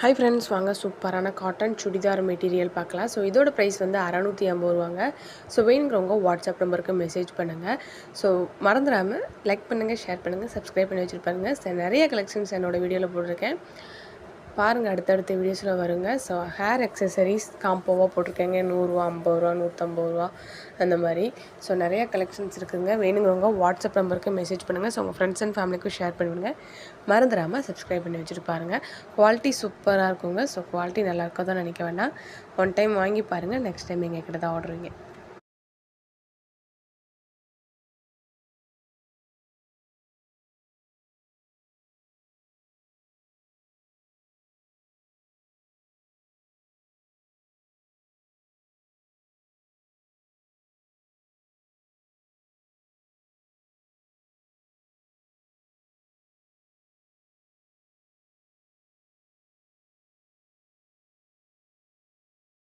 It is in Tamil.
ஹாய் ஃப்ரெண்ட்ஸ், வாங்க சூப்பரான காட்டன் சுடிதார் மெட்டீரியல் பார்க்கலாம். ஸோ இதோட ப்ரைஸ் வந்து 650 ரூபாங்க. ஸோ வேணுங்கிறவங்க வாட்ஸ்அப் நம்பருக்கு மெசேஜ் பண்ணுங்கள். ஸோ மறந்துடாமல் லைக் பண்ணுங்கள், ஷேர் பண்ணுங்கள், சப்ஸ்கிரைப் பண்ணி வச்சுருப்பாருங்க. ஸோ நிறைய கலெக்ஷன்ஸ் என்னோடய வீடியோவில் போட்டிருக்கேன், பாருங்கள். அடுத்தடுத்த வீடியோஸில் வருங்க. ஸோ ஹேர் அக்சசரிஸ் காம்போவாக போட்டிருக்கேங்க. 100 ரூபா, 50 ரூபா, 150 ரூபா அந்த மாதிரி. ஸோ நிறையா கலெக்ஷன்ஸ் இருக்குதுங்க. வேணுங்கிறவங்க வாட்ஸ்அப் நம்பருக்கு மெசேஜ் பண்ணுங்கள். ஸோ உங்கள் ஃப்ரெண்ட்ஸ் அண்ட் ஃபேமிலிக்கும் ஷேர் பண்ணுங்கள். மறந்துடாமல் சப்ஸ்கிரைப் பண்ணி வச்சுட்டு பாருங்கள். குவாலிட்டி சூப்பராக இருக்குங்க. ஸோ குவாலிட்டி நல்லா இருக்கோ தான் நினைக்க வேண்டாம். ஒன் டைம் வாங்கி பாருங்கள், நெக்ஸ்ட் டைம் எங்கள் கிட்ட தான் ஆர்டர் வைங்க.